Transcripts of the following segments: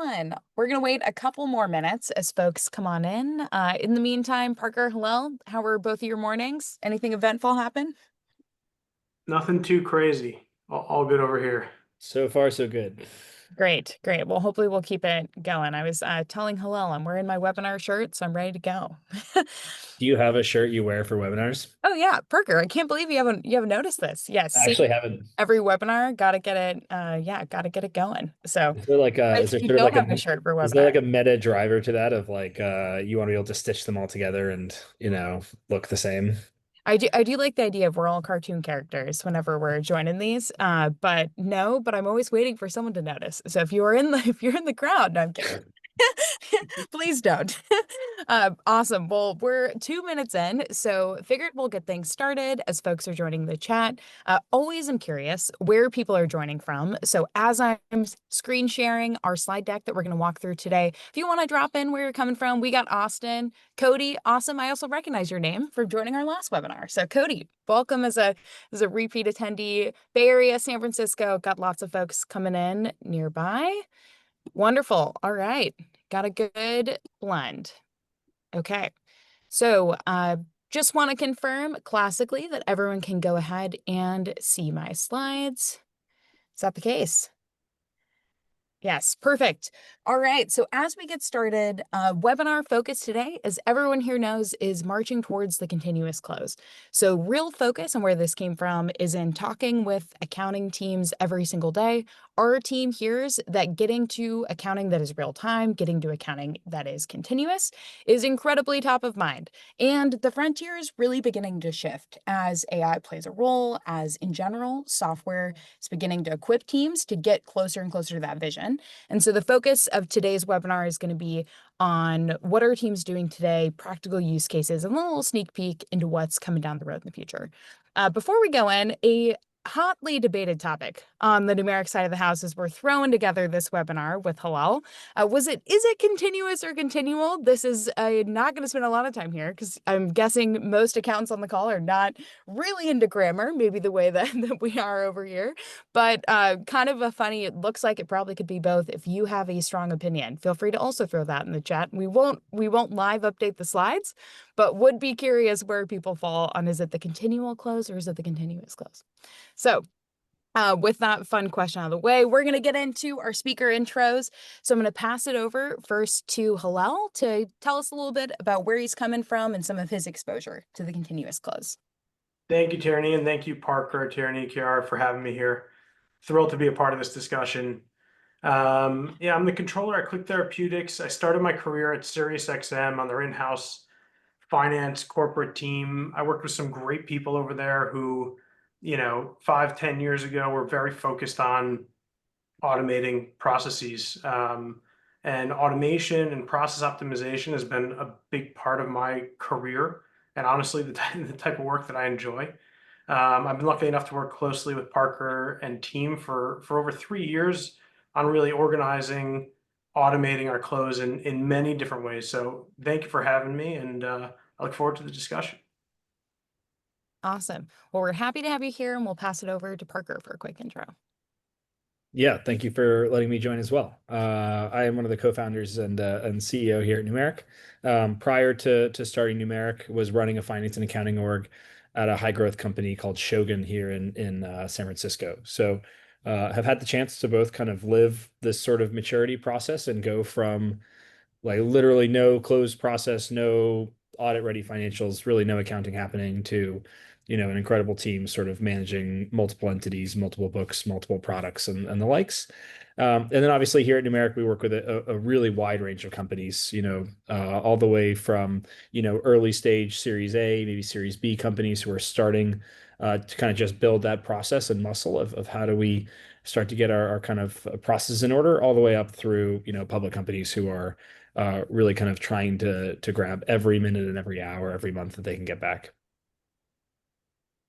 everyone. We're going to wait a couple more minutes as folks come on in. In the meantime, Parker, Hillel, how were both of your mornings? Anything eventful happen? Nothing too crazy. All good over here. So far, so good. Great, great. Well, hopefully we'll keep it going. I was telling Hillel I'm wearing my webinar shirt, so I'm ready to go. Do you have a shirt you wear for webinars? Oh yeah, Parker, I can't believe you haven't noticed this. Yes, I see, actually haven't. every webinar, gotta get it. Yeah, gotta get it going. So Is there like a, I is there you sort of don't like have a a, shirt for is there webinar. like a meta driver to that of like, you want to be able to stitch them all together and, look the same? I do like the idea of we're all cartoon characters whenever we're joining these. But no, but I'm always waiting for someone to notice. So if you're in the if you're in the crowd, no, I'm kidding. Please don't. Awesome. Well, we're 2 minutes in, so figured we'll get things started as folks are joining the chat. Always am curious where people are joining from. So as I'm screen sharing our slide deck that we're going to walk through today, if you want to drop in where you're coming from, we got Austin, Cody. Awesome. I also recognize your name from joining our last webinar. So Cody, welcome as a repeat attendee. Bay Area, San Francisco, got lots of folks coming in nearby. Wonderful. All right. Got a good blend. Okay. So just want to confirm classically that everyone can go ahead and see my slides. Is that the case? Yes, perfect. All right. So as we get started, webinar focus today, as everyone here knows, is marching towards the continuous close. So real focus on where this came from is in talking with accounting teams every single day. Our team hears that getting to accounting that is real time, getting to accounting that is continuous is incredibly top of mind. And the frontier is really beginning to shift as AI plays a role, as in general, software is beginning to equip teams to get closer and closer to that vision. And so the focus of today's webinar is going to be on what are teams doing today, practical use cases, and a little sneak peek into what's coming down the road in the future. Before we go in, a hotly debated topic on the numeric side of the house as we're throwing together this webinar with Hillel. Is it continuous or continual? This is not going to spend a lot of time here because I'm guessing most accountants on the call are not really into grammar, maybe the way that we are over here. But kind of a funny, it looks like it probably could be both. If you have a strong opinion, feel free to also throw that in the chat. We won't live update the slides, but would be curious where people fall on, is it the continual close or is it the continuous close? So with that fun question out of the way, we're going to get into our speaker intros. So I'm going to pass it over first to Hillel to tell us a little bit about where he's coming from and some of his exposure to the continuous close. Thank you, Tierney, and thank you, Parker, Tierney, Kiara, for having me here. Thrilled to be a part of this discussion. Yeah, I'm the controller at Click Therapeutics. I started my career at SiriusXM on their in-house finance corporate team. I worked with some great people over there who, 5, 10 years ago were very focused on automating processes. And automation and process optimization has been a big part of my career, and honestly, the type of work that I enjoy. I've been lucky enough to work closely with Parker and team for over 3 years on really organizing, automating our close in many different ways. So thank you for having me, and I look forward to the discussion. Awesome. Well, we're happy to have you here, and we'll pass it over to Parker for a quick intro. Yeah, thank you for letting me join as well. I am one of the co-founders and CEO here at Numeric. Prior to starting Numeric, was running a finance and accounting org at a high growth company called Shogun here in San Francisco. So have had the chance to both kind of live this sort of maturity process and go from like literally no closed process, no audit ready financials, really no accounting happening to an incredible team sort of managing multiple entities, multiple books, multiple products, and the likes. And then obviously here at Numeric, we work with a really wide range of companies, all the way from, early stage Series A, maybe Series B companies who are starting to kind of just build that process and muscle of how do we start to get our kind of processes in order, all the way up through, public companies who are really kind of trying to grab every minute and every hour, every month that they can get back.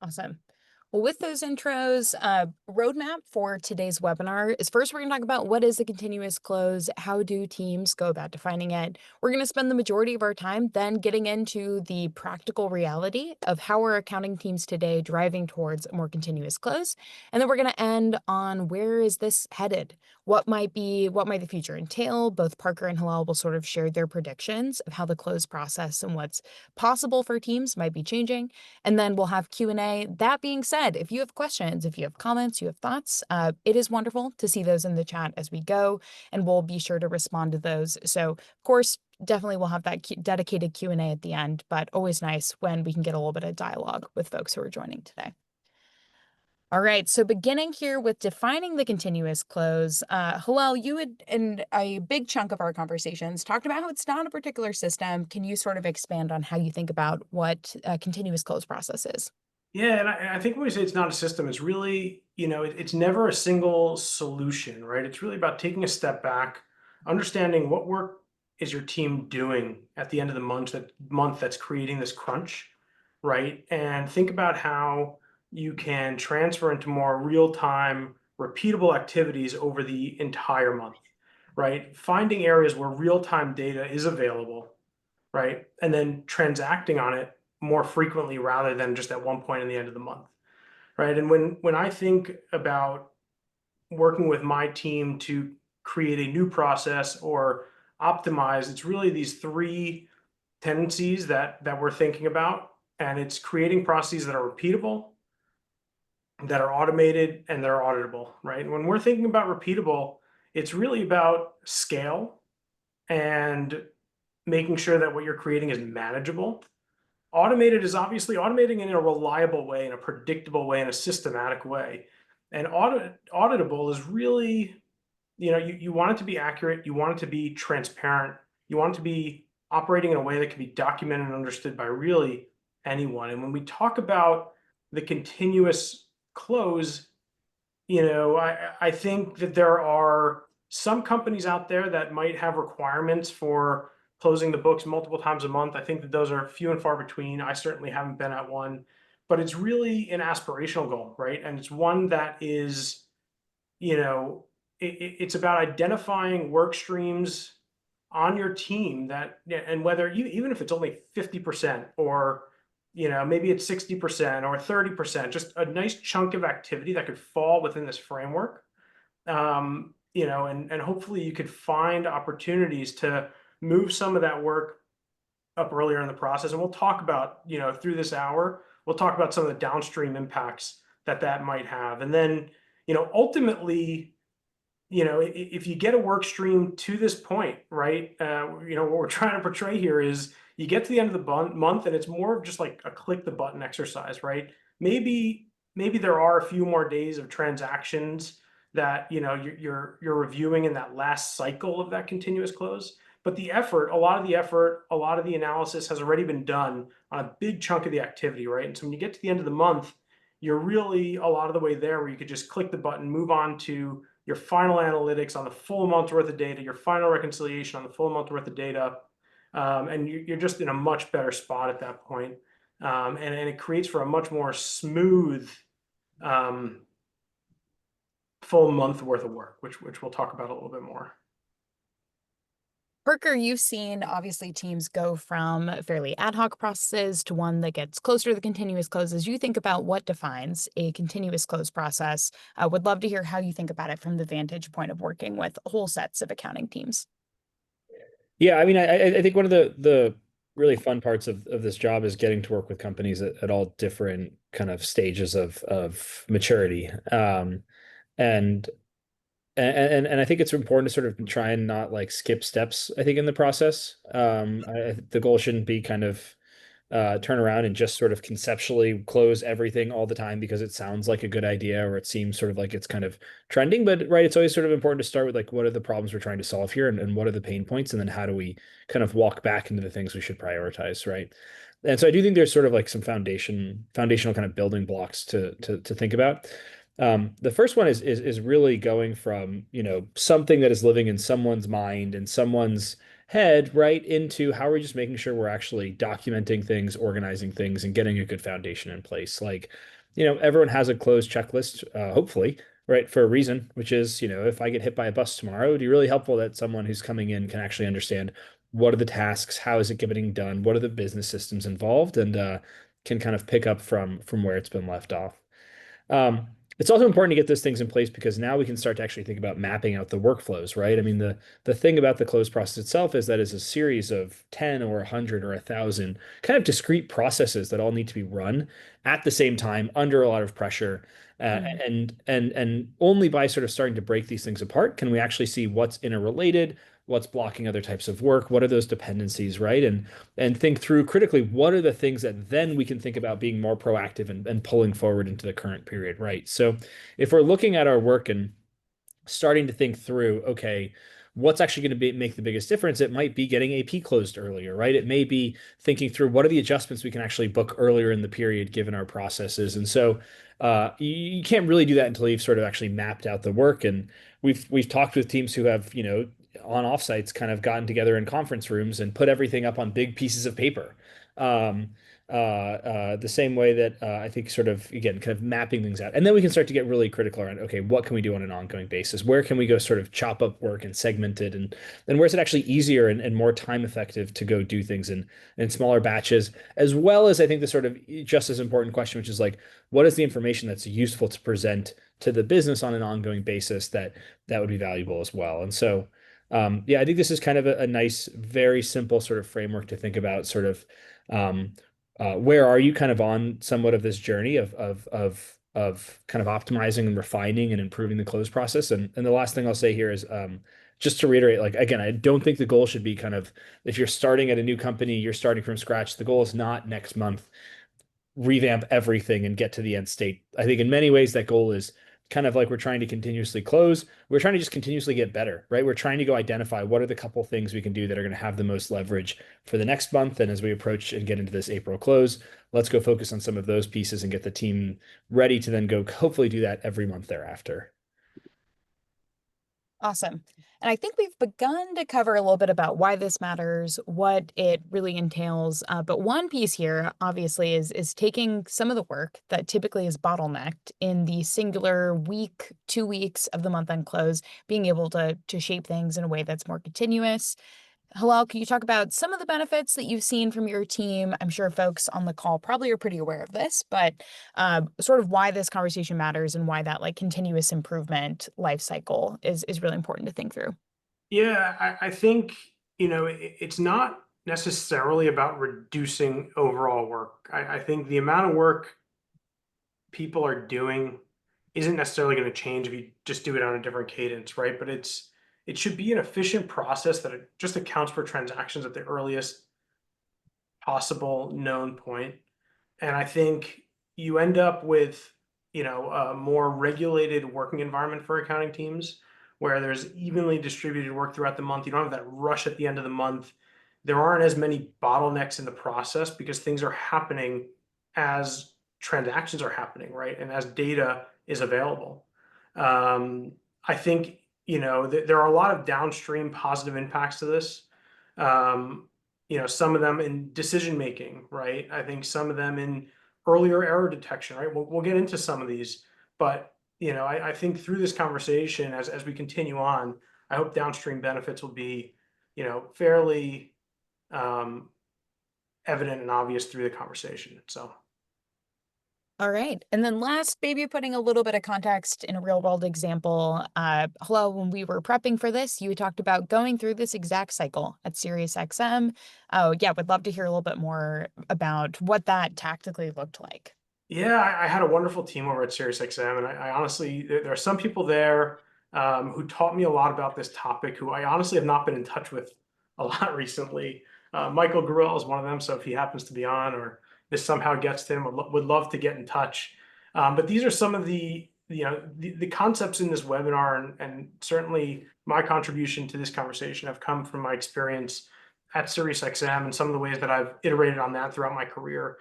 Awesome. Well, with those intros, roadmap for today's webinar is first, we're going to talk about what is a continuous close, how do teams go about defining it. We're going to spend the majority of our time then getting into the practical reality of how are accounting teams today driving towards a more continuous close. And then we're going to end on where is this headed? what might the future entail. Both Parker and Hillel will sort of share their predictions of how the close process and what's possible for teams might be changing. And then we'll have Q&A. That being said, if you have questions, if you have comments, you have thoughts, it is wonderful to see those in the chat as we go, and we'll be sure to respond to those. So, of course, definitely we'll have that dedicated Q&A at the end, but always nice when we can get a little bit of dialogue with folks who are joining today. All right, so beginning here with defining the continuous close, Hillel, you had, in a big chunk of our conversations, talked about how it's not a particular system. Can you sort of expand on how you think about what a continuous close process is? Yeah, and I think when we say it's not a system, it's really, it's never a single solution, right? It's really about taking a step back, understanding what work is your team doing at the end of the month that's creating this crunch, right? And think about how you can transfer into more real-time, repeatable activities over the entire month, right? Finding areas where real-time data is available, right? And then transacting on it more frequently rather than just at one point in the end of the month, right? And when I think about working with my team to create a new process or optimize, it's really these three tendencies that we're thinking about, and it's creating processes that are repeatable, that are automated, and that are auditable, right? And when we're thinking about repeatable, it's really about scale and making sure that what you're creating is manageable. Automated is obviously automating in a reliable way, in a predictable way, in a systematic way. And auditable is really, you want it to be accurate, you want it to be transparent, you want it to be operating in a way that can be documented and understood by really anyone. And when we talk about the continuous close, I think that there are some companies out there that might have requirements for closing the books multiple times a month. I think that those are few and far between. I certainly haven't been at one, but it's really an aspirational goal, right? And it's one that is, it's about identifying work streams on your team that, and whether you, even if it's only 50% or, maybe it's 60% or 30%, just a nice chunk of activity that could fall within this framework. And hopefully you could find opportunities to move some of that work up earlier in the process. And we'll talk about, through this hour, we'll talk about some of the downstream impacts that might have. And then, ultimately, if you get a work stream to this point, right, what we're trying to portray here is you get to the end of the month and it's more of just like a click the button exercise, right? Maybe there are a few more days of transactions that, you're reviewing in that last cycle of that continuous close. But a lot of the analysis has already been done on a big chunk of the activity, right? And so when you get to the end of the month, you're really a lot of the way there where you could just click the button, move on to your final analytics on the full month worth of data, your final reconciliation on the full month worth of data. And you're just in a much better spot at that point. And it creates for a much more smooth full month worth of work, which we'll talk about a little bit more. Parker, you've seen obviously teams go from fairly ad hoc processes to one that gets closer to the continuous close. As you think about what defines a continuous close process, I would love to hear how you think about it from the vantage point of working with whole sets of accounting teams. Yeah, I mean, I think one of the really fun parts of this job is getting to work with companies at all different kind of stages of maturity. And I think it's important to sort of try and not like skip steps, I think, in the process. The goal shouldn't be kind of turn around and just sort of conceptually close everything all the time because it sounds like a good idea or it seems sort of like it's kind of trending. But right, it's always sort of important to start with like what are the problems we're trying to solve here and what are the pain points, and then how do we kind of walk back into the things we should prioritize, right? And so I do think there's sort of like some foundational kind of building blocks to think about. The first one is really going from, something that is living in someone's mind and someone's head right into how we're just making sure we're actually documenting things, organizing things, and getting a good foundation in place. Like, everyone has a closed checklist, hopefully, right, for a reason, which is, if I get hit by a bus tomorrow, it would be really helpful that someone who's coming in can actually understand what are the tasks, how is it getting done, what are the business systems involved, and can kind of pick up from where it's been left off. It's also important to get those things in place because now we can start to actually think about mapping out the workflows, right? I mean, the thing about the close process itself is that it's a series of 10 or 100 or 1,000 kind of discrete processes that all need to be run at the same time under a lot of pressure. Mm. And only by sort of starting to break these things apart can we actually see what's interrelated, what's blocking other types of work, what are those dependencies, right? And think through critically what are the things that then we can think about being more proactive and pulling forward into the current period, right? So if we're looking at our work and starting to think through, okay, what's actually going to make the biggest difference? It might be getting AP closed earlier, right? It may be thinking through what are the adjustments we can actually book earlier in the period given our processes. And so you can't really do that until you've sort of actually mapped out the work. And we've talked with teams who have, on offsites kind of gotten together in conference rooms and put everything up on big pieces of paper. Um, the same way that I think sort of, again, kind of mapping things out. And then we can start to get really critical around, okay, what can we do on an ongoing basis? Where can we go sort of chop up work and segment it? And where is it actually easier and more time effective to go do things in smaller batches, as well as I think the sort of just as important question, which is like, what is the information that's useful to present to the business on an ongoing basis that would be valuable as well? And so, yeah, I think this is kind of a nice, very simple sort of framework to think about sort of um, where are you kind of on somewhat of this journey of kind of optimizing and refining and improving the close process? And the last thing I'll say here is just to reiterate, like again, I don't think the goal should be kind of if you're starting at a new company, you're starting from scratch. The goal is not next month revamp everything and get to the end state. I think in many ways that goal is kind of like we're trying to continuously close. We're trying to just continuously get better, right? We're trying to go identify what are the couple things we can do that are going to have the most leverage for the next month. And as we approach and get into this April close, let's go focus on some of those pieces and get the team ready to then go hopefully do that every month thereafter. Awesome. And I think we've begun to cover a little bit about why this matters, what it really entails. But one piece here, obviously, is taking some of the work that typically is bottlenecked in the singular week, 2 weeks of the month end close, being able to shape things in a way that's more continuous. Hillel, can you talk about some of the benefits that you've seen from your team? I'm sure folks on the call probably are pretty aware of this, but sort of why this conversation matters and why that like continuous improvement life cycle is really important to think through. Yeah, I think, it's not necessarily about reducing overall work. I think the amount of work people are doing isn't necessarily going to change if you just do it on a different cadence, right? But it should be an efficient process that it just accounts for transactions at the earliest possible known point. And I think you end up with, a more regulated working environment for accounting teams where there's evenly distributed work throughout the month. You don't have that rush at the end of the month. There aren't as many bottlenecks in the process because things are happening as transactions are happening, right? And as data is available. I think, there are a lot of downstream positive impacts to this. Um, some of them in decision making, right? I think some of them in earlier error detection, right? We'll get into some of these, but I think through this conversation, as we continue on, I hope downstream benefits will be, fairly evident and obvious through the conversation. So. All right. And then last, maybe putting a little bit of context in a real world example. Hello, when we were prepping for this, you talked about going through this exact cycle at SiriusXM. Oh, yeah, would love to hear a little bit more about what that tactically looked like. Yeah, I had a wonderful team over at SiriusXM, and I honestly, there are some people there who taught me a lot about this topic, who I honestly have not been in touch with a lot recently. Michael Gruel is one of them, so if he happens to be on or this somehow gets to him, would love to get in touch. But these are some of the concepts in this webinar, and certainly my contribution to this conversation have come from my experience at SiriusXM and some of the ways that I've iterated on that throughout my career.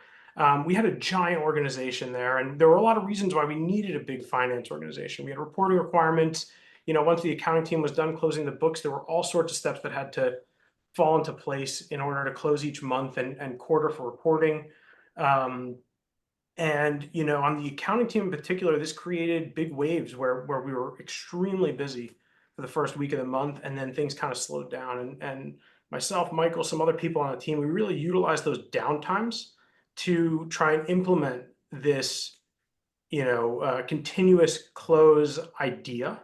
We had a giant organization there, and there were a lot of reasons why we needed a big finance organization. We had reporting requirements. Once the accounting team was done closing the books, there were all sorts of steps that had to fall into place in order to close each month and quarter for reporting. On the accounting team in particular, this created big waves where we were extremely busy for the first week of the month, and then things kind of slowed down. And myself, Michael, some other people on the team, we really utilized those downtimes to try and implement this continuous close idea.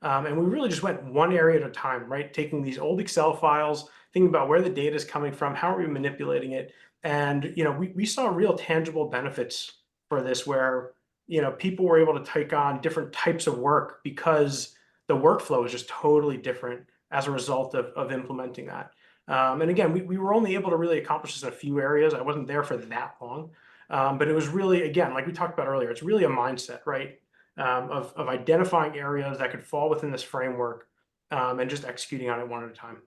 And we really just went one area at a time, right? Taking these old Excel files, thinking about where the data is coming from, how are we manipulating it? And, we saw real tangible benefits for this where, people were able to take on different types of work because the workflow is just totally different as a result of implementing that. And again, we were only able to really accomplish this in a few areas. I wasn't there for that long. But it was really, again, like we talked about earlier, it's really a mindset, right? Of identifying areas that could fall within this framework, and just executing on it one at a time.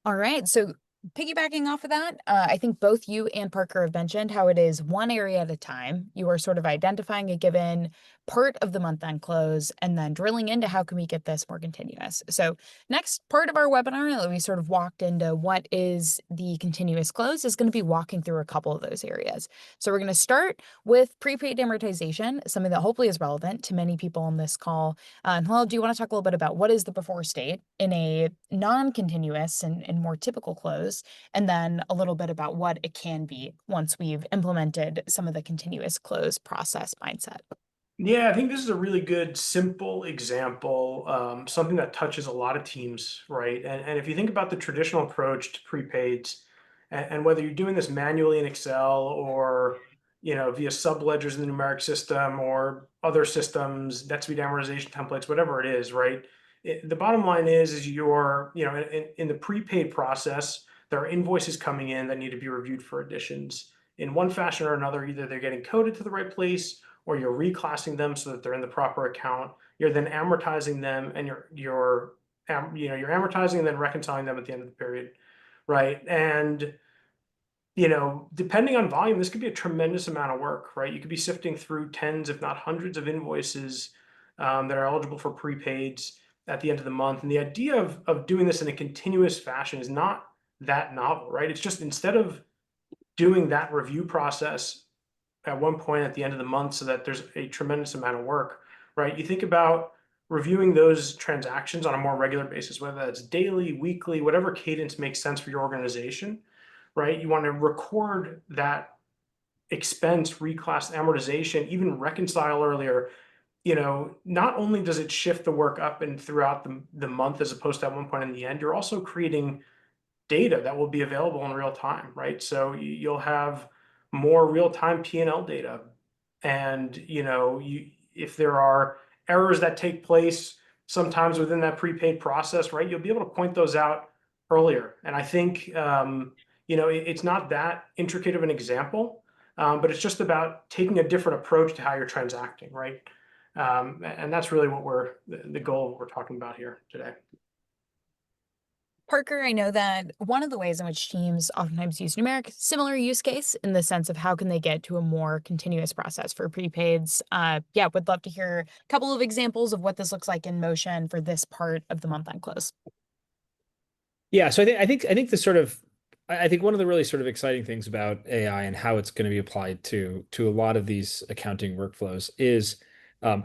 All right. So piggybacking off of that, I think both you and Parker have mentioned how it is one area at a time. You are sort of identifying a given part of the month end close and then drilling into how can we get this more continuous. So next part of our webinar that we sort of walked into what is the continuous close is going to be walking through a couple of those areas. So we're going to start with prepaid amortization, something that hopefully is relevant to many people on this call. And Hillel, do you want to talk a little bit about what is the before state in a non-continuous and more typical close, and then a little bit about what it can be once we've implemented some of the continuous close process mindset? Yeah, I think this is a really good, simple example, something that touches a lot of teams, right? And if you think about the traditional approach to prepaids, and whether you're doing this manually in Excel or via subledgers in the numeric system or other systems, NetSuite amortization templates, whatever it is, right? The bottom line is you're, in the prepaid process, there are invoices coming in that need to be reviewed for additions. In one fashion or another, either they're getting coded to the right place or you're reclassing them so that they're in the proper account. You're then amortizing them, and you're amortizing and then reconciling them at the end of the period, right? And depending on volume, this could be a tremendous amount of work, right? You could be sifting through tens, if not hundreds, of invoices that are eligible for prepaids at the end of the month. And the idea of doing this in a continuous fashion is not that novel, right? It's just instead of doing that review process at one point at the end of the month so that there's a tremendous amount of work, right? You think about reviewing those transactions on a more regular basis, whether that's daily, weekly, whatever cadence makes sense for your organization, right? You want to record that expense, reclass, amortization, even reconcile earlier. Not only does it shift the work up and throughout the month as opposed to at one point in the end, you're also creating data that will be available in real time, right? So you'll have more real-time P&L data. And, if there are errors that take place sometimes within that prepaid process, right, you'll be able to point those out earlier. And I think, it's not that intricate of an example, but it's just about taking a different approach to how you're transacting, right? And that's really what the goal we're talking about here today. Parker, I know that one of the ways in which teams oftentimes use numeric, similar use case in the sense of how can they get to a more continuous process for prepaids. Yeah, would love to hear a couple of examples of what this looks like in motion for this part of the month end close. Yeah, so I think the sort of I think one of the really sort of exciting things about AI and how it's going to be applied to a lot of these accounting workflows is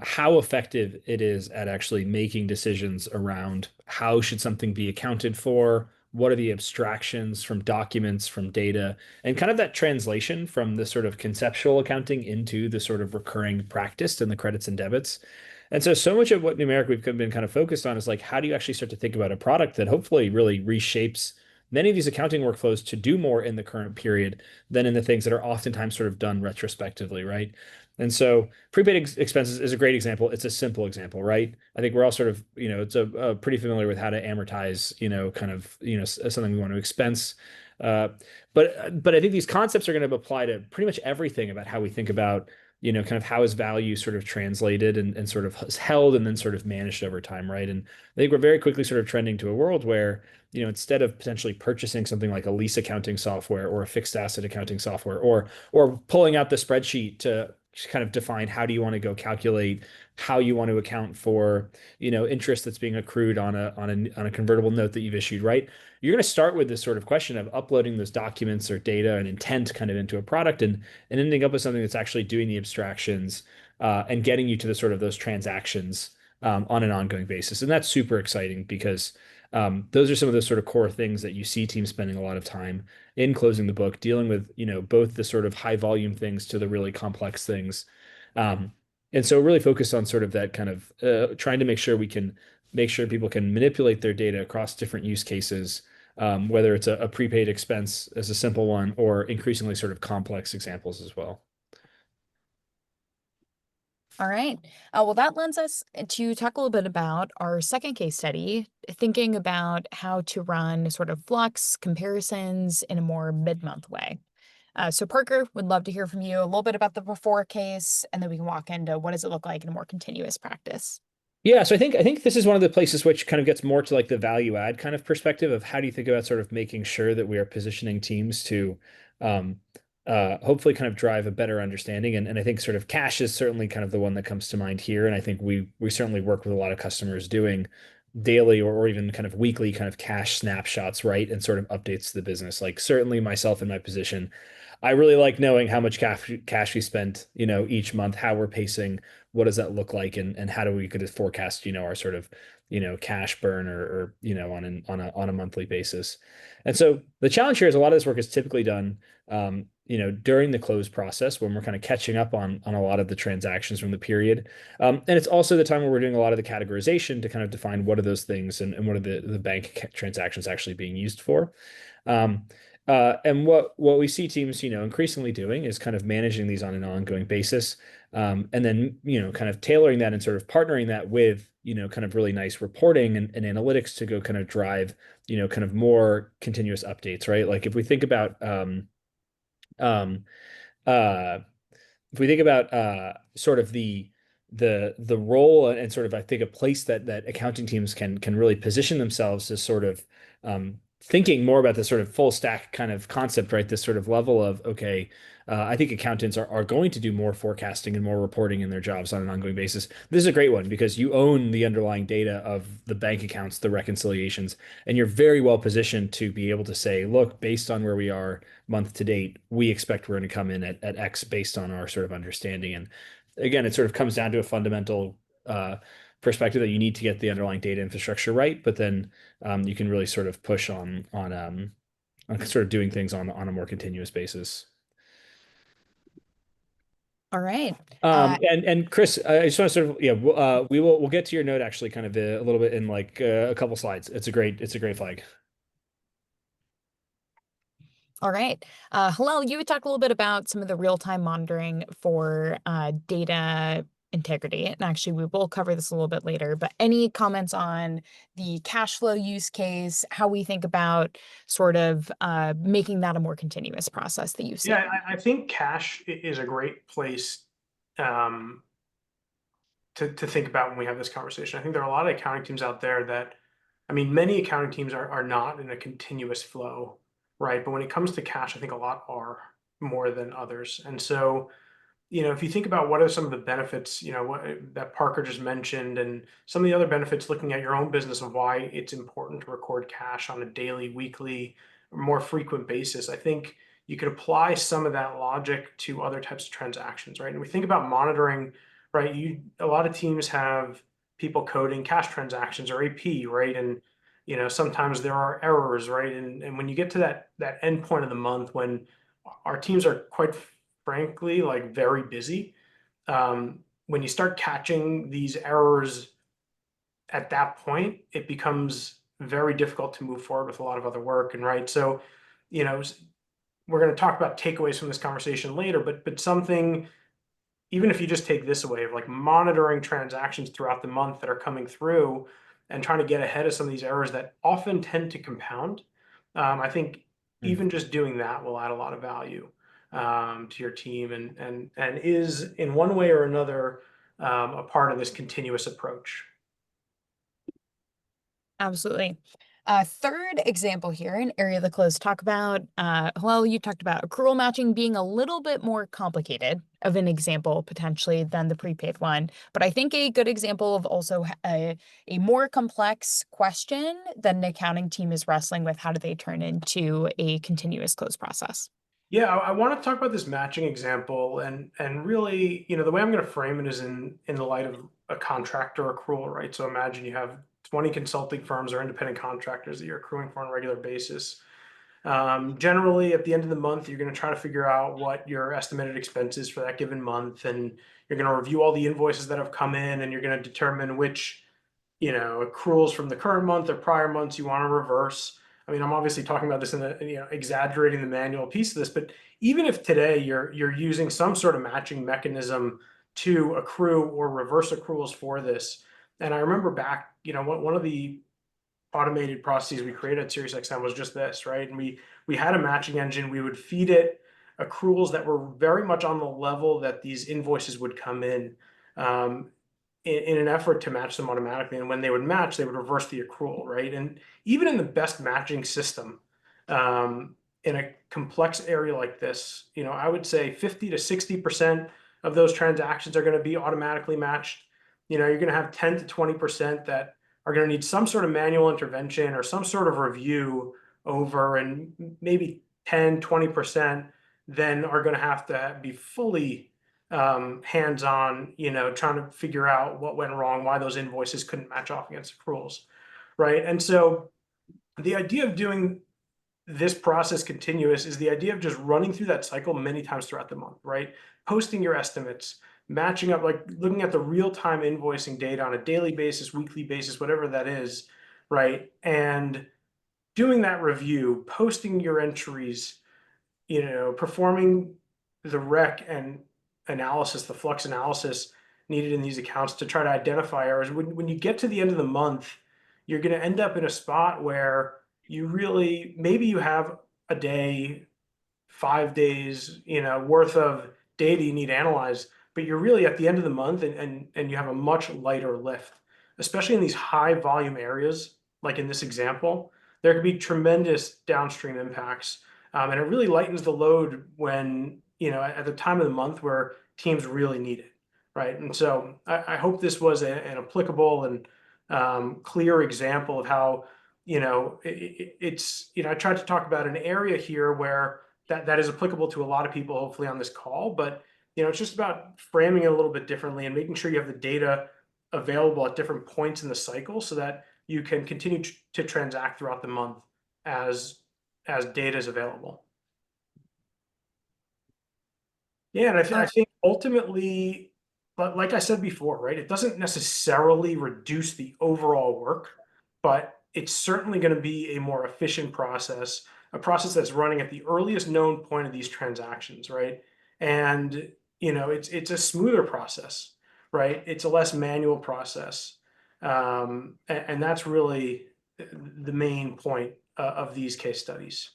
how effective it is at actually making decisions around how should something be accounted for, what are the abstractions from documents, from data, and kind of that translation from the sort of conceptual accounting into the sort of recurring practice and the credits and debits. And so much of what Numeric we've been kind of focused on is like, how do you actually start to think about a product that hopefully really reshapes many of these accounting workflows to do more in the current period than in the things that are oftentimes sort of done retrospectively, right? And so prepaid expenses is a great example. It's a simple example, right? I think we're all sort of, it's a pretty familiar with how to amortize, kind of, something we want to expense. But I think these concepts are going to apply to pretty much everything about how we think about kind of how is value sort of translated and sort of held and then sort of managed over time, right? And I think we're very quickly sort of trending to a world where, instead of potentially purchasing something like a lease accounting software or a fixed asset accounting software, or pulling out the spreadsheet to kind of define how do you want to go calculate how you want to account for, interest that's being accrued on a convertible note that you've issued, right? You're going to start with this sort of question of uploading those documents or data and intent kind of into a product and ending up with something that's actually doing the abstractions and getting you to the sort of those transactions on an ongoing basis. And that's super exciting because Those are some of those sort of core things that you see teams spending a lot of time in closing the book, dealing with, both the sort of high volume things to the really complex things. Um, and so really focused on sort of that kind of trying to make sure we can make sure people can manipulate their data across different use cases, whether it's a prepaid expense as a simple one or increasingly sort of complex examples as well. All right. Well, that lends us to talk a little bit about our second case study, thinking about how to run sort of flux comparisons in a more mid-month way. So Parker, would love to hear from you a little bit about the before case, and then we can walk into what does it look like in a more continuous practice. Yeah, so I think this is one of the places which kind of gets more to like the value add kind of perspective of how do you think about sort of making sure that we are positioning teams to um, hopefully kind of drive a better understanding. And I think sort of cash is certainly kind of the one that comes to mind here. And I think we certainly work with a lot of customers doing daily or even kind of weekly kind of cash snapshots, right? And sort of updates to the business. Like certainly myself in my position, I really like knowing how much cash we spent, each month, how we're pacing, what does that look like, and how do we could forecast, our sort of, cash burn or on a monthly basis. And so the challenge here is a lot of this work is typically done, during the close process when we're kind of catching up on a lot of the transactions from the period. And it's also the time where we're doing a lot of the categorization to kind of define what are those things and what are the bank transactions actually being used for. Um, and what we see teams, increasingly doing is kind of managing these on an ongoing basis, and then kind of tailoring that and sort of partnering that with kind of really nice reporting and analytics to go kind of drive kind of more continuous updates, right? Like um, uh, if we think about sort of the role and sort of I think a place that accounting teams can really position themselves as sort of thinking more about this sort of full stack kind of concept, right? This sort of level of okay, I think accountants are going to do more forecasting and more reporting in their jobs on an ongoing basis. This is a great one because you own the underlying data of the bank accounts, the reconciliations, and you're very well positioned to be able to say, look, based on where we are month to date, we expect we're going to come in at X based on our sort of understanding. And again, it sort of comes down to a fundamental perspective that you need to get the underlying data infrastructure right, but then you can really sort of push on sort of doing things on a more continuous basis. All right. And Chris, I just want to sort of we'll get to your note actually kind of a little bit in like a couple slides. It's a great flag. All right. Hillel, you had talked a little bit about some of the real-time monitoring for data integrity. And actually, we will cover this a little bit later, but any comments on the cash flow use case, how we think about sort of making that a more continuous process that you see? Yeah, I think cash is a great place um, to think about when we have this conversation. I think there are a lot of accounting teams out there that, I mean, many accounting teams are not in a continuous flow, right? But when it comes to cash, I think a lot are more than others. And so, if you think about what are some of the benefits, that Parker just mentioned, and some of the other benefits, looking at your own business of why it's important to record cash on a daily, weekly, or more frequent basis, I think you could apply some of that logic to other types of transactions, right? And we think about monitoring, right? A lot of teams have people coding cash transactions or AP, right? And sometimes there are errors, right? And when you get to that end point of the month when our teams are quite frankly like very busy, when you start catching these errors at that point, it becomes very difficult to move forward with a lot of other work. And right, so you know, we're going to talk about takeaways from this conversation later, but something, even if you just take this away of like monitoring transactions throughout the month that are coming through and trying to get ahead of some of these errors that often tend to compound, I think even just doing that will add a lot of value to your team and is in one way or another a part of this continuous approach. Absolutely. Third example here, an area of the close talk about, well, you talked about accrual matching being a little bit more complicated of an example potentially than the prepaid one. But I think a good example of also a more complex question that an accounting team is wrestling with, how do they turn into a continuous close process? Yeah, I want to talk about this matching example, and really, the way I'm going to frame it is in the light of a contractor accrual, right? So imagine you have 20 consulting firms or independent contractors that you're accruing for on a regular basis. Generally, at the end of the month, you're going to try to figure out what your estimated expenses for that given month, and you're going to review all the invoices that have come in, and you're going to determine which, accruals from the current month or prior months you want to reverse. I mean, I'm obviously talking about this in exaggerating the manual piece of this, but even if today you're using some sort of matching mechanism to accrue or reverse accruals for this, and I remember back, one of the automated processes we created at SiriusXM was just this, right? And we had a matching engine. We would feed it accruals that were very much on the level that these invoices would come in an effort to match them automatically. And when they would match, they would reverse the accrual, right? And even in the best matching system, in a complex area like this, I would say 50 to 60% of those transactions are going to be automatically matched. You're going to have 10 to 20% that are going to need some sort of manual intervention or some sort of review over, and maybe 10, 20% then are going to have to be fully hands-on, trying to figure out what went wrong, why those invoices couldn't match off against accruals, right? And so the idea of doing this process continuous is the idea of just running through that cycle many times throughout the month, right? Posting your estimates, matching up, like looking at the real-time invoicing data on a daily basis, weekly basis, whatever that is, right? And doing that review, posting your entries, performing the rec and analysis, the flux analysis needed in these accounts to try to identify errors. When you get to the end of the month, you're going to end up in a spot where you really, maybe you have a day, 5 days, worth of data you need to analyze, but you're really at the end of the month and you have a much lighter lift, especially in these high volume areas. Like in this example, there could be tremendous downstream impacts. And it really lightens the load when, at the time of the month where teams really need it, right? And so I hope this was an applicable and clear example of how, I tried to talk about an area here where that is applicable to a lot of people, hopefully on this call, but it's just about framing it a little bit differently and making sure you have the data available at different points in the cycle so that you can continue to transact throughout the month as data is available. Yeah, and I think ultimately, but like I said before, right, it doesn't necessarily reduce the overall work, but it's certainly going to be a more efficient process, a process that's running at the earliest known point of these transactions, right? And it's a smoother process, right? It's a less manual process, and that's really the main point of these case studies.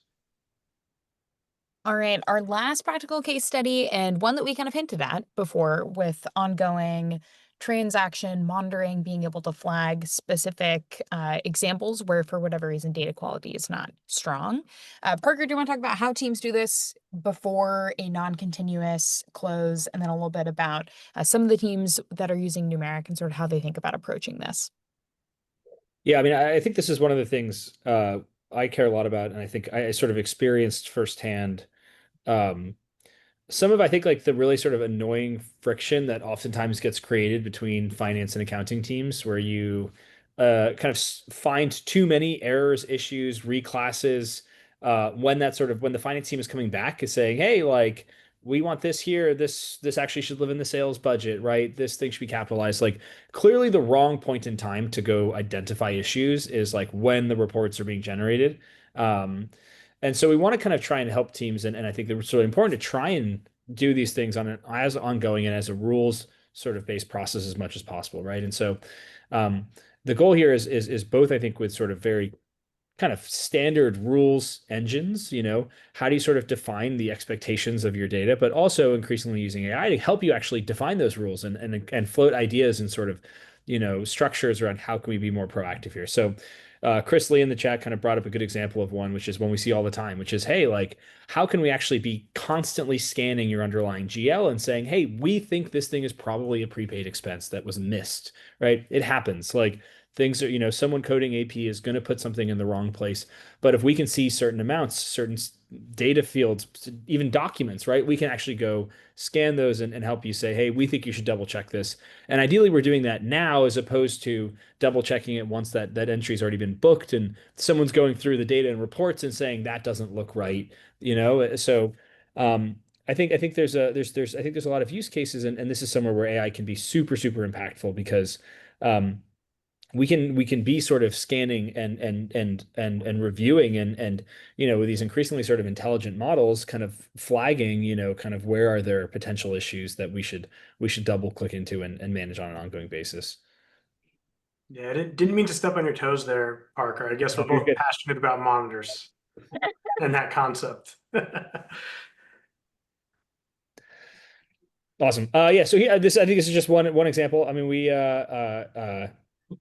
All right, our last practical case study, and one that we kind of hinted at before with ongoing transaction monitoring, being able to flag specific examples where, for whatever reason, data quality is not strong. Parker, do you want to talk about how teams do this before a non-continuous close, and then a little bit about some of the teams that are using Numeric and sort of how they think about approaching this? Yeah, I mean, I think this is one of the things I care a lot about, and I think I sort of experienced firsthand um, some of, I think, like the really sort of annoying friction that oftentimes gets created between finance and accounting teams, where you kind of find too many errors, issues, reclasses, when the finance team is coming back is saying, hey, like we want this here, this actually should live in the sales budget, right? This thing should be capitalized. Like clearly the wrong point in time to go identify issues is like when the reports are being generated. Um, and so we want to kind of try and help teams, and I think it's really important to try and do these things on an as ongoing and as a rules sort of based process as much as possible, right? And so um, the goal here is both, I think, with sort of very kind of standard rules engines, how do you sort of define the expectations of your data, but also increasingly using AI to help you actually define those rules and float ideas and sort of, structures around how can we be more proactive here. So Chris Lee in the chat kind of brought up a good example of one, which is one we see all the time, which is, hey, like, how can we actually be constantly scanning your underlying GL and saying, hey, we think this thing is probably a prepaid expense that was missed, right? It happens. Like things are, someone coding AP is going to put something in the wrong place. But if we can see certain amounts, certain data fields, even documents, right? We can actually go scan those and help you say, hey, we think you should double check this. And ideally, we're doing that now as opposed to double checking it once that entry's already been booked and someone's going through the data and reports and saying that doesn't look right, you know? So I think there's a lot of use cases, and this is somewhere where AI can be super, super impactful because um, we can be sort of scanning and reviewing and with these increasingly sort of intelligent models kind of flagging kind of where are there potential issues that we should double click into and manage on an ongoing basis. Yeah, I didn't mean to step on your toes there, Parker. I guess Oh, we're you're both good. passionate about monitors and that concept. Awesome. Yeah. So here, I think this is just one example. I mean, we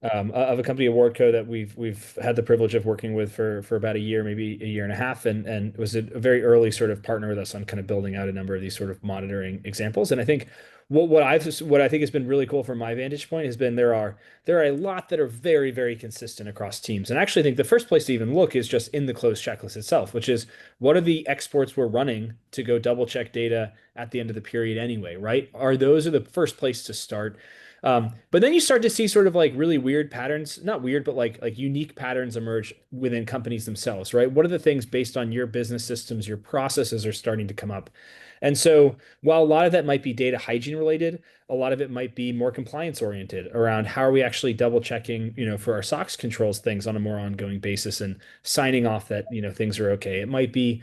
of a company, Awardco, that we've had the privilege of working with for about a year, maybe a year and a half, and was a very early sort of partner with us on kind of building out a number of these sort of monitoring examples. And I think what I think has been really cool from my vantage point has been there are a lot that are very, very consistent across teams. And actually, I think the first place to even look is just in the closed checklist itself, which is what are the exports we're running to go double check data at the end of the period anyway, right? Those are the first place to start. But then you start to see sort of like really weird patterns, not weird, but like unique patterns emerge within companies themselves, right? What are the things based on your business systems, your processes are starting to come up? And so while a lot of that might be data hygiene related, a lot of it might be more compliance oriented around how are we actually double checking, for our SOX controls things on a more ongoing basis and signing off that, things are okay. It might be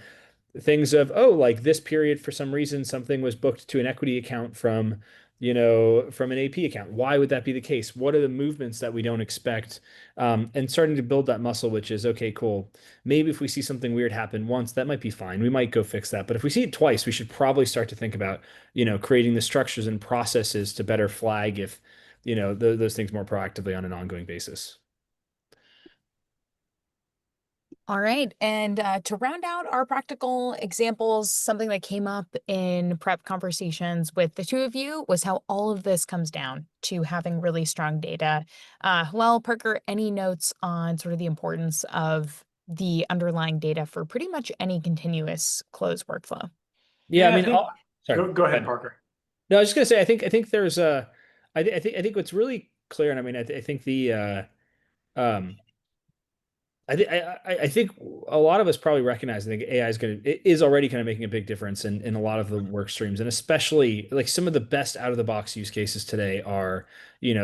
things of, oh, like this period for some reason something was booked to an equity account from an AP account. Why would that be the case? What are the movements that we don't expect? And starting to build that muscle, which is okay, cool. Maybe if we see something weird happen once, that might be fine. We might go fix that. But if we see it twice, we should probably start to think about, creating the structures and processes to better flag if, those things more proactively on an ongoing basis. All right. And to round out our practical examples, something that came up in prep conversations with the two of you was how all of this comes down to having really strong data. Well, Parker, any notes on sort of the importance of the underlying data for pretty much any continuous close workflow? Yeah, I Yeah, I mean, think sorry. go Go ahead, ahead. Parker. No, I was just gonna say, I think there's I think what's really clear, and I mean, I think um, I think a lot of us probably recognize. I think AI it is already kind of making a big difference in a lot of the work streams, and especially like some of the best out of the box use cases today are,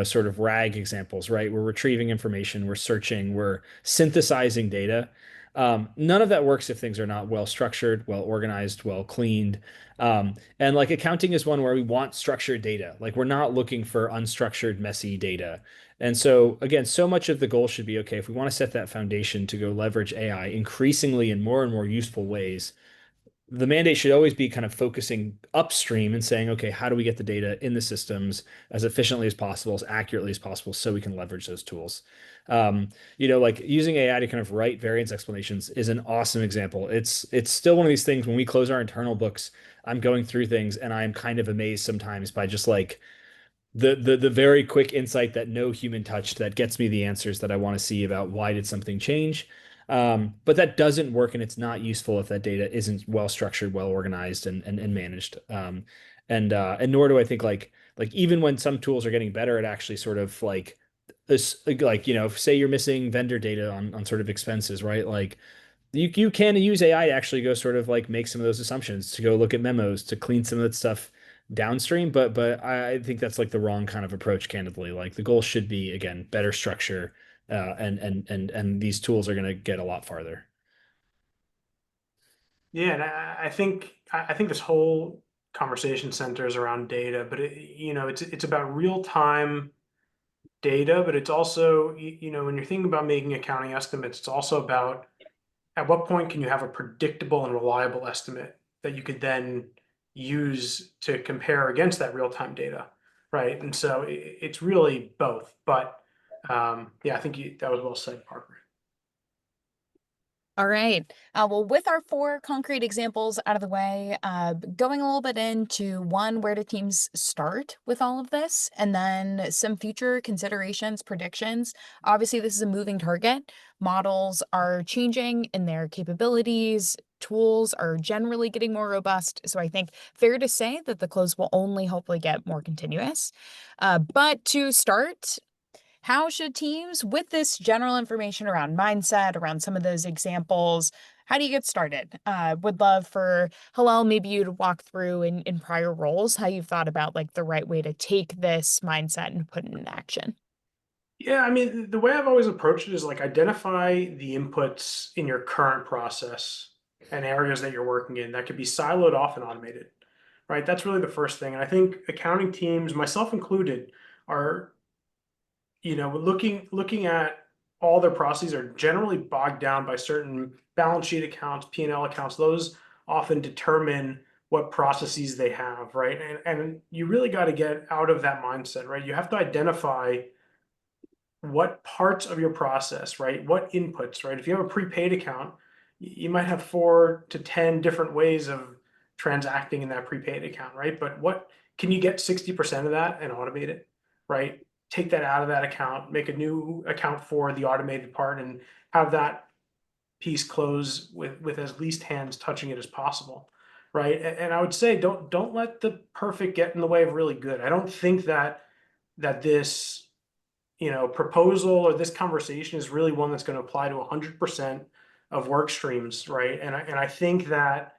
sort of RAG examples, right? We're retrieving information, we're searching, we're synthesizing data. None of that works if things are not well structured, well organized, well cleaned. And like accounting is one where we want structured data. Like we're not looking for unstructured, messy data. And so, again, so much of the goal should be okay, if we want to set that foundation to go leverage AI increasingly in more and more useful ways, the mandate should always be kind of focusing upstream and saying, okay, how do we get the data in the systems as efficiently as possible, as accurately as possible, so we can leverage those tools. Like using AI to kind of write variance explanations is an awesome example. It's still one of these things when we close our internal books, I'm going through things and I'm kind of amazed sometimes by just like the very quick insight that no human touched that gets me the answers that I want to see about why did something change. But that doesn't work and it's not useful if that data isn't well structured, well organized, and managed. And nor do I think like even when some tools are getting better at actually sort of like this, like say you're missing vendor data on sort of expenses, right? Like you can use AI to actually go sort of like make some of those assumptions, to go look at memos, to clean some of that stuff downstream. But I think that's like the wrong kind of approach, candidly. Like the goal should be, again, better structure, and these tools are going to get a lot farther. Yeah, and I think this whole conversation centers around data, but it's about real time data, but it's also when you're thinking about making accounting estimates, it's also about at what point can you have a predictable and reliable estimate that you could then use to compare against that real time data, right? And so it's really both. But yeah, I think that was well said, Parker. All right. Well, with our four concrete examples out of the way, going a little bit into one, where do teams start with all of this? And then some future considerations, predictions. Obviously, this is a moving target. Models are changing in their capabilities. tools are generally getting more robust. So I think fair to say that the close will only hopefully get more continuous. But to start, how should teams, with this general information around mindset, around some of those examples, how do you get started? Would love for Hillel, maybe you to walk through in prior roles how you've thought about like the right way to take this mindset and put it in action. Yeah, I mean, the way I've always approached it is like identify the inputs in your current process and areas that you're working in that could be siloed off and automated, right? That's really the first thing. And I think accounting teams, myself included, are, looking at all their processes are generally bogged down by certain balance sheet accounts, P&L accounts. Those often determine what processes they have, right? And you really got to get out of that mindset, right? You have to identify what parts of your process, right? What inputs, right? If you have a prepaid account, you might have 4 to 10 different ways of transacting in that prepaid account, right? But what can you get 60% of that and automate it, right? Take that out of that account, make a new account for the automated part, and have that piece close with as least hands touching it as possible, right? And I would say don't let the perfect get in the way of really good. I don't think that this proposal or this conversation is really one that's going to apply to 100% of work streams, right? And I think that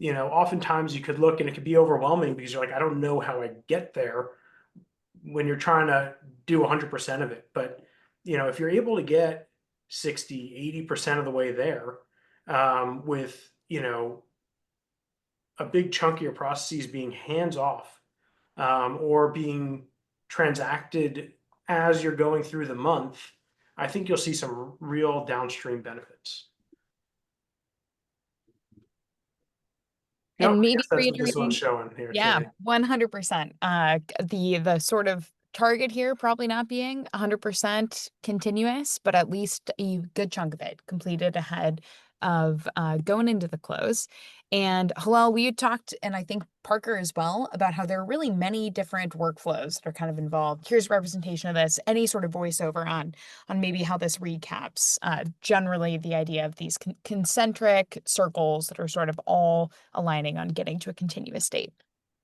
oftentimes you could look and it could be overwhelming because you're like, I don't know how I get there when you're trying to do 100% of it. But if you're able to get 60, 80% of the way there, with a big chunk of your processes being hands off, or being transacted as you're going through the month, I think you'll see some real downstream benefits. No, I And maybe guess that's what this one's reiterating, showing here, yeah, Tierney. 100%. The sort of target here probably not being 100% continuous, but at least a good chunk of it completed ahead of going into the close. And Hillel, we had talked, and I think Parker as well, about how there are really many different workflows that are kind of involved. Here's a representation of this, any sort of voiceover on maybe how this recaps generally the idea of these concentric circles that are sort of all aligning on getting to a continuous state.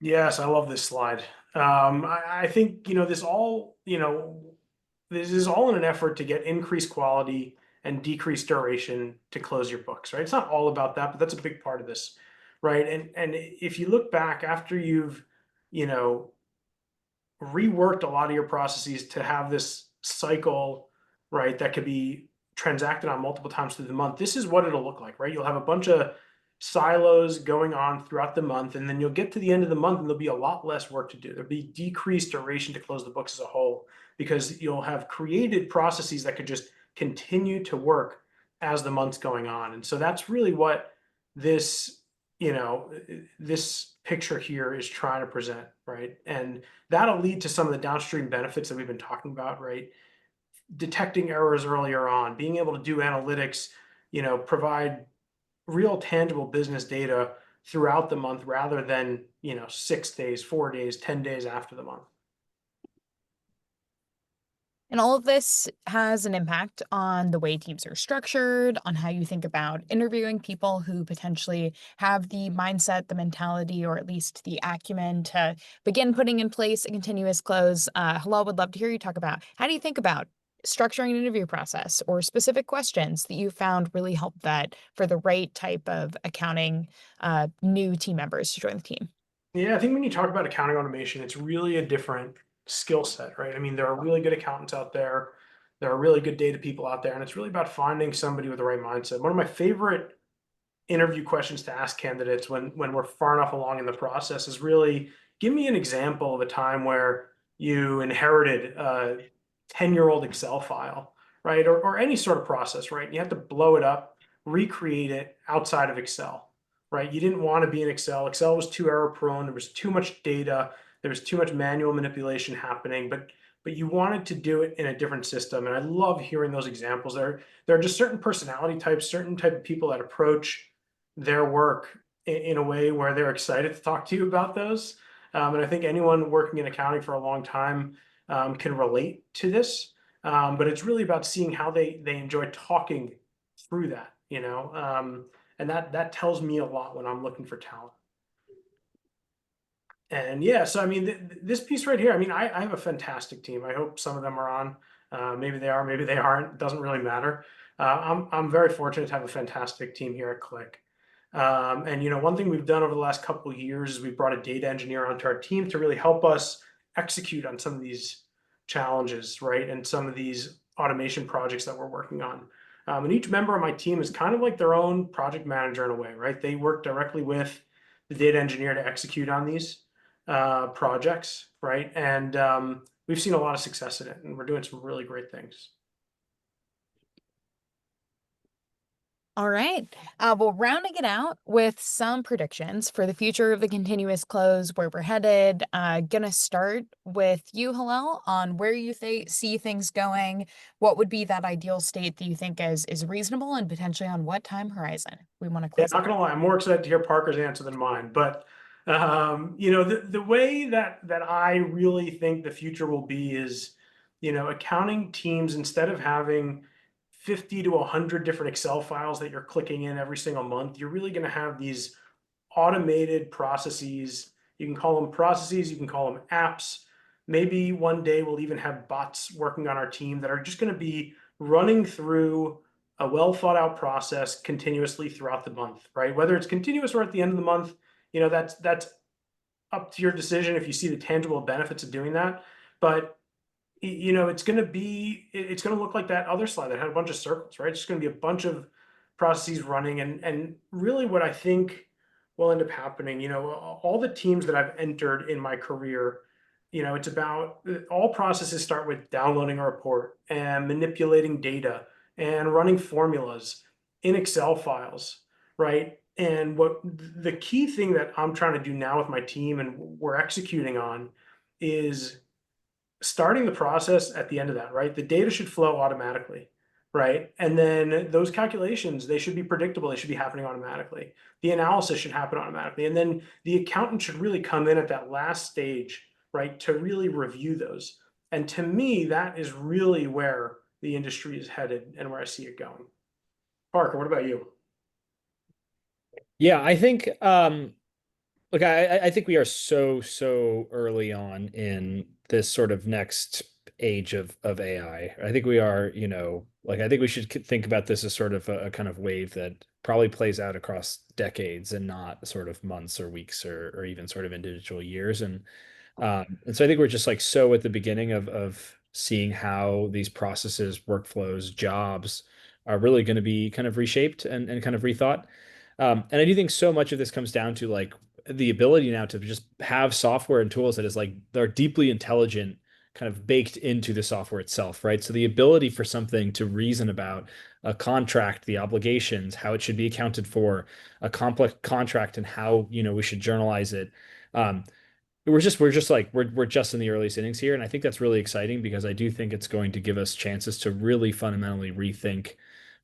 Yes, I love this slide. I think this is all in an effort to get increased quality and decreased duration to close your books, right? It's not all about that, but that's a big part of this, right? And if you look back after you've you know reworked a lot of your processes to have this cycle, right, that could be transacted on multiple times through the month, this is what it'll look like, right? You'll have a bunch of silos going on throughout the month, and then you'll get to the end of the month and there'll be a lot less work to do. There'll be decreased duration to close the books as a whole because you'll have created processes that could just continue to work as the month's going on. And so that's really what this this picture here is trying to present, right? And that'll lead to some of the downstream benefits that we've been talking about, right? Detecting errors earlier on, being able to do analytics, provide real tangible business data throughout the month rather than 6 days, 4 days, 10 days after the month. And all of this has an impact on the way teams are structured, on how you think about interviewing people who potentially have the mindset, the mentality, or at least the acumen to begin putting in place a continuous close. Hillel, would love to hear you talk about how do you think about structuring an interview process or specific questions that you found really help that for the right type of accounting new team members to join the team. Yeah, I think when you talk about accounting automation, it's really a different skill set, right? I mean, there are really good accountants out there. There are really good data people out there, and it's really about finding somebody with the right mindset. One of my favorite interview questions to ask candidates when we're far enough along in the process is really give me an example of a time where you inherited a 10-year-old Excel file, right? Or any sort of process, right? You have to blow it up, recreate it outside of Excel, right? You didn't want to be in Excel. Excel was too error prone. There was too much data. There was too much manual manipulation happening, but you wanted to do it in a different system. And I love hearing those examples. There are just certain personality types, certain type of people that approach their work in a way where they're excited to talk to you about those. And I think anyone working in accounting for a long time can relate to this. But it's really about seeing how they enjoy talking through that, And that tells me a lot when I'm looking for talent. And yeah, so I mean, this piece right here, I mean, I have a fantastic team. I hope some of them are on. Maybe they are, maybe they aren't. It doesn't really matter. I'm very fortunate to have a fantastic team here at Click. And one thing we've done over the last couple of years is we've brought a data engineer onto our team to really help us execute on some of these challenges, right? And some of these automation projects that we're working on. And each member of my team is kind of like their own project manager in a way, right? They work directly with the data engineer to execute on these projects, right? And we've seen a lot of success in it, and we're doing some really great things. All right. Well, rounding it out with some predictions for the future of the continuous close, where we're headed. Gonna start with you, Hillel, on where you see things going. What would be that ideal state that you think is reasonable, and potentially on what time horizon we want to Yeah, close not out? gonna lie, I'm more excited to hear Parker's answer than mine. But the way that I really think the future will be is, accounting teams, instead of having 50 to 100 different Excel files that you're clicking in every single month, you're really going to have these automated processes. You can call them processes, you can call them apps. Maybe one day we'll even have bots working on our team that are just going to be running through a well thought out process continuously throughout the month, right? Whether it's continuous or at the end of the month, that's up to your decision if you see the tangible benefits of doing that. But it's going to look like that other slide that had a bunch of circles, right? It's just going to be a bunch of processes running. And really what I think will end up happening, all the teams that I've entered in my career, it's about all processes start with downloading a report and manipulating data and running formulas in Excel files, right? And what the key thing that I'm trying to do now with my team and we're executing on is starting the process at the end of that, right? The data should flow automatically, right? And then those calculations, they should be predictable. They should be happening automatically. The analysis should happen automatically. And then the accountant should really come in at that last stage, right, to really review those. And to me, that is really where the industry is headed and where I see it going. Parker, what about you? Yeah, I think look, I think we are so early on in this sort of next age of AI. I think we are, like I think we should think about this as sort of a kind of wave that probably plays out across decades and not sort of months or weeks or even sort of individual years. And so I think we're just like so at the beginning of seeing how these processes, workflows, jobs are really going to be kind of reshaped and kind of rethought. And I do think so much of this comes down to like the ability now to just have software and tools that is like they're deeply intelligent, kind of baked into the software itself, right? So the ability for something to reason about a contract, the obligations, how it should be accounted for, a complex contract, and how we should journalize it. Um, we're just in the earliest innings here, and I think that's really exciting because I do think it's going to give us chances to really fundamentally rethink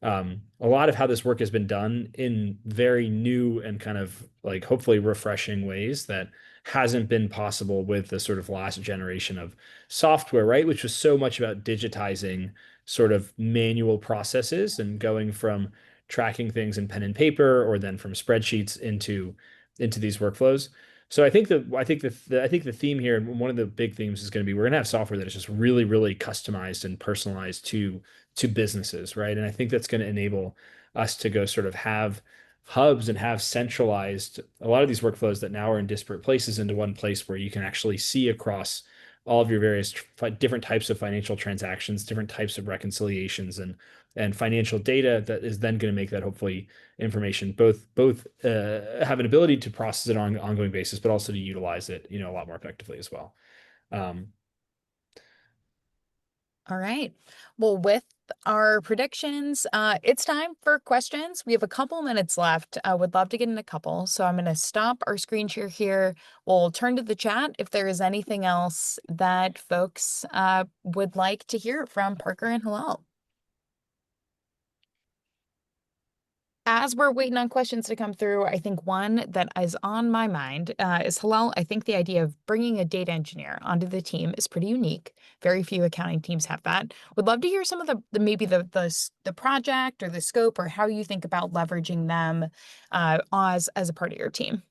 a lot of how this work has been done in very new and kind of like hopefully refreshing ways that hasn't been possible with the sort of last generation of software, right? Which was so much about digitizing sort of manual processes and going from tracking things in pen and paper or then from spreadsheets into these workflows. So I think the theme here, and one of the big themes is going to be we're going to have software that is just really customized and personalized to businesses, right? And I think that's going to enable us to go sort of have hubs and have centralized a lot of these workflows that now are in disparate places into one place where you can actually see across all of your various different types of financial transactions, different types of reconciliations and financial data that is then going to make that hopefully information both have an ability to process it on an ongoing basis, but also to utilize it, a lot more effectively as well. Um, All right. Well, with our predictions, it's time for questions. We have a couple minutes left. I would love to get in a couple. So I'm going to stop our screen share here. We'll turn to the chat if there is anything else that folks would like to hear from Parker and Hillel. as we're waiting on questions to come through, I think one that is on my mind is Hillel. I think the idea of bringing a data engineer onto the team is pretty unique. Very few accounting teams have that. Would love to hear some of maybe the project or the scope or how you think about leveraging them as a part of your team.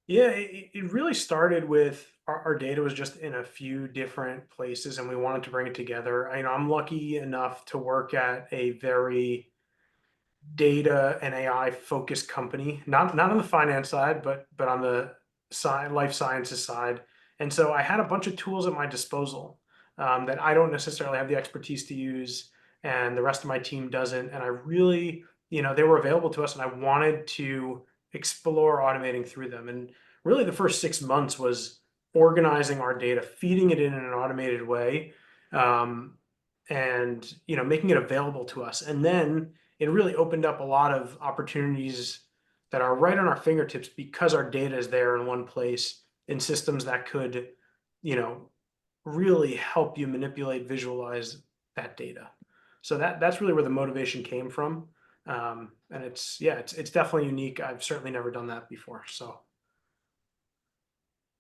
Yeah, it really started with our data was just in a few different places, and we wanted to bring it together. I'm lucky enough to work at a very data and AI focused company, not on the finance side, but on the life sciences side. And so I had a bunch of tools at my disposal that I don't necessarily have the expertise to use, and the rest of my team doesn't. And I really, they were available to us, and I wanted to explore automating through them. And really, the first 6 months was organizing our data, feeding it in an automated way, and making it available to us. And then it really opened up a lot of opportunities that are right on our fingertips because our data is there in one place in systems that could, you know, really help you manipulate, visualize that data. So that's really where the motivation came from. And it's definitely unique. I've certainly never done that before. So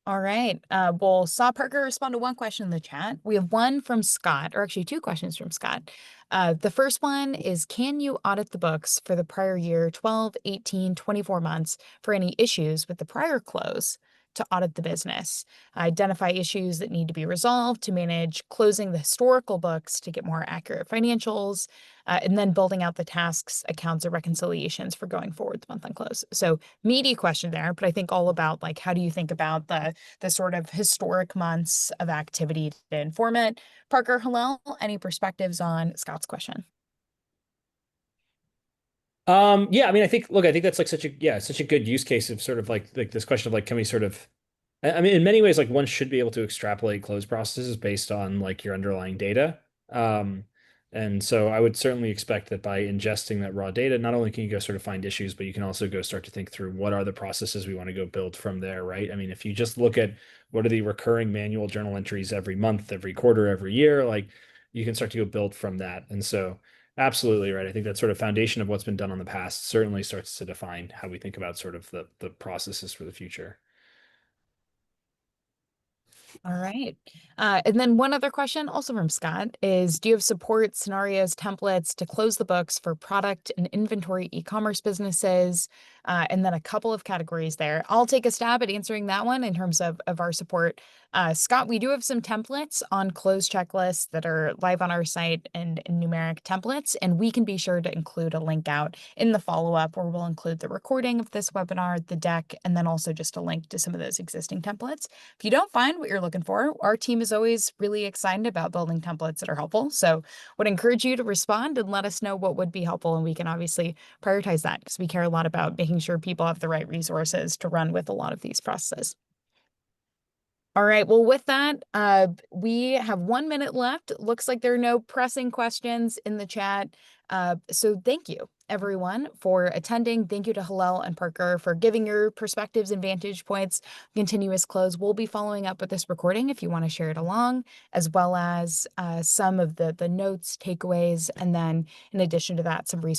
All right. Well, saw Parker respond to one question in the chat. We have one from Scott, or actually two questions from Scott. The first one is, can you audit the books for the prior year, 12, 18, 24 months for any issues with the prior close to audit the business? Identify issues that need to be resolved to manage closing the historical books to get more accurate financials, and then building out the tasks, accounts, or reconciliations for going forward the month-end close. So meaty question there, but I think all about like, how do you think about the sort of historic months of activity to inform it? Parker, Hillel, any perspectives on Scott's question? Yeah, I mean, I think that's like such a good use case of sort of like this question of like, can we sort of, I mean, in many ways, like one should be able to extrapolate close processes based on like your underlying data. Um, and so I would certainly expect that by ingesting that raw data, not only can you go sort of find issues, but you can also go start to think through what are the processes we want to go build from there, right? I mean, if you just look at what are the recurring manual journal entries every month, every quarter, every year, like you can start to go build from that. And so absolutely right. I think that sort of foundation of what's been done on the past certainly starts to define how we think about sort of the processes for the future. All right. And then one other question, also from Scott, is do you have support scenarios, templates to close the books for product and inventory e-commerce businesses? And then a couple of categories there. I'll take a stab at answering that one in terms of our support. Scott, we do have some templates on close checklists that are live on our site and numeric templates, and we can be sure to include a link out in the follow-up where we'll include the recording of this webinar, the deck, and then also just a link to some of those existing templates. If you don't find what you're looking for, our team is always really excited about building templates that are helpful. So would encourage you to respond and let us know what would be helpful. And we can obviously prioritize that because we care a lot about making sure people have the right resources to run with a lot of these processes. All right. Well, with that, we have 1 minute left. Looks like there are no pressing questions in the chat. So thank you, everyone, for attending. Thank you to Hillel and Parker for giving your perspectives and vantage points. Continuous close. We'll be following up with this recording if you want to share it along, as well as some of the notes, takeaways, and then in addition to that, some resources